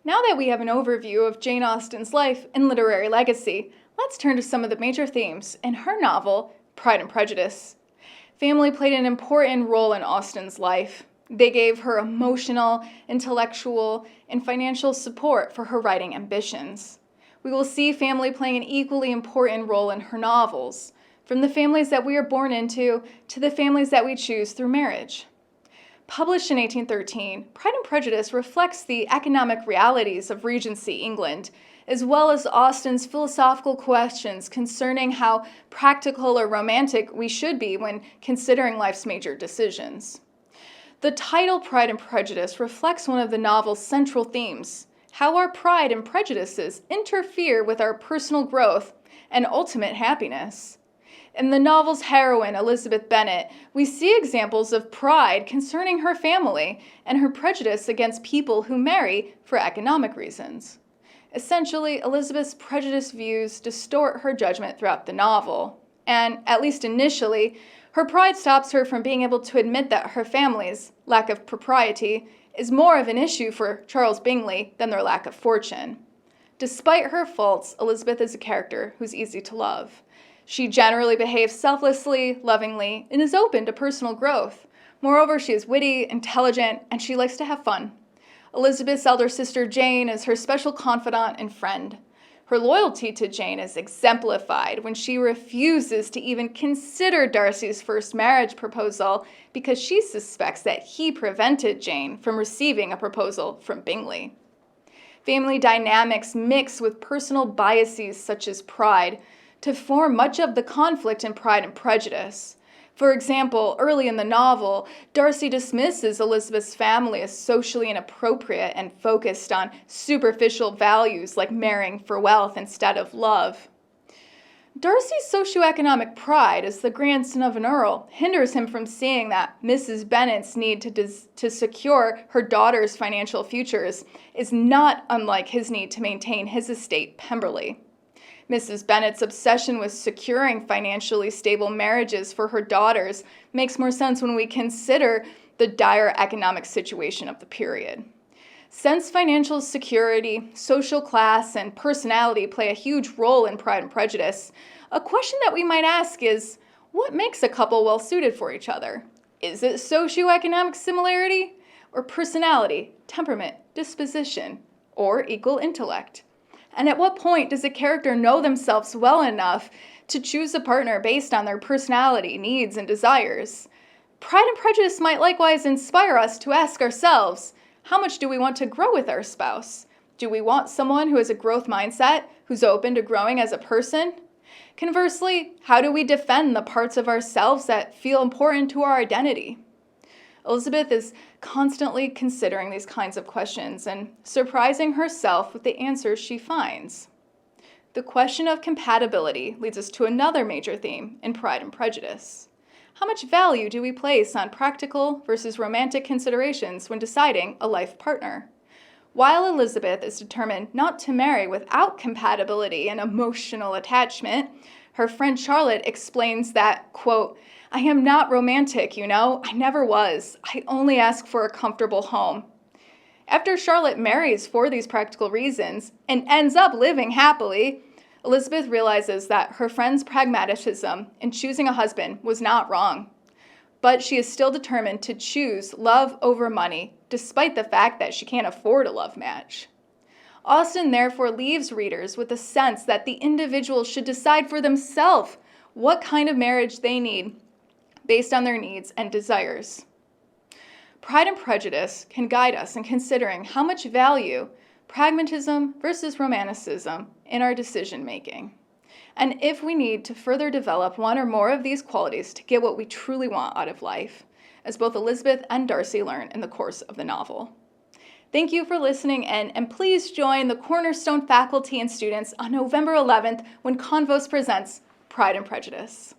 Now that we have an overview of Jane Austen's life and literary legacy, let's turn to some of the major themes in her novel, Pride and Prejudice. Family played an important role in Austen's life. They gave her emotional, intellectual, and financial support for her writing ambitions. We will see family playing an equally important role in her novels, from the families that we are born into to the families that we choose through marriage. Published in 1813, Pride and Prejudice reflects the economic realities of Regency England, as well as Austen's philosophical questions concerning how practical or romantic we should be when considering life's major decisions. The title Pride and Prejudice reflects one of the novel's central themes, how our pride and prejudices interfere with our personal growth and ultimate happiness. In the novel's heroine, Elizabeth Bennet, we see examples of pride concerning her family and her prejudice against people who marry for economic reasons. Essentially, Elizabeth's prejudiced views distort her judgment throughout the novel, and, at least initially, her pride stops her from being able to admit that her family's lack of propriety is more of an issue for Charles Bingley than their lack of fortune. Despite her faults, Elizabeth is a character who's easy to love. She generally behaves selflessly, lovingly, and is open to personal growth. Moreover, she is witty, intelligent, and she likes to have fun. Elizabeth's elder sister Jane is her special confidant and friend. Her loyalty to Jane is exemplified when she refuses to even consider Darcy's first marriage proposal because she suspects that he prevented Jane from receiving a proposal from Bingley. Family dynamics mix with personal biases such as pride to form much of the conflict in Pride and Prejudice. For example, early in the novel, Darcy dismisses Elizabeth's family as socially inappropriate and focused on superficial values like marrying for wealth instead of love. Darcy's socioeconomic pride as the grandson of an earl hinders him from seeing that Mrs. Bennet's need to secure her daughter's financial futures is not unlike his need to maintain his estate Pemberley. Mrs. Bennet's obsession with securing financially stable marriages for her daughters makes more sense when we consider the dire economic situation of the period. Since financial security, social class, and personality play a huge role in Pride and Prejudice, a question that we might ask is, what makes a couple well suited for each other? Is it socioeconomic similarity, or personality, temperament, disposition, or equal intellect? And at what point does a character know themselves well enough to choose a partner based on their personality, needs, and desires? Pride and Prejudice might likewise inspire us to ask ourselves, how much do we want to grow with our spouse? Do we want someone who has a growth mindset, who's open to growing as a person? Conversely, how do we defend the parts of ourselves that feel important to our identity? Elizabeth is constantly considering these kinds of questions and surprising herself with the answers she finds. The question of compatibility leads us to another major theme in Pride and Prejudice. How much value do we place on practical versus romantic considerations when deciding a life partner? While Elizabeth is determined not to marry without compatibility and emotional attachment, her friend Charlotte explains that, quote, "I am not romantic, you know. I never was. I only ask for a comfortable home." After Charlotte marries for these practical reasons and ends up living happily, Elizabeth realizes that her friend's pragmatism in choosing a husband was not wrong. But she is still determined to choose love over money, despite the fact that she can't afford a love match. Austen therefore leaves readers with a sense that the individual should decide for themselves what kind of marriage they need based on their needs and desires. Pride and Prejudice can guide us in considering how much value pragmatism versus romanticism in our decision making, and if we need to further develop one or more of these qualities to get what we truly want out of life, as both Elizabeth and Darcy learn in the course of the novel. Thank you for listening in, and please join the Cornerstone faculty and students on November 11th when Convos presents Pride and Prejudice.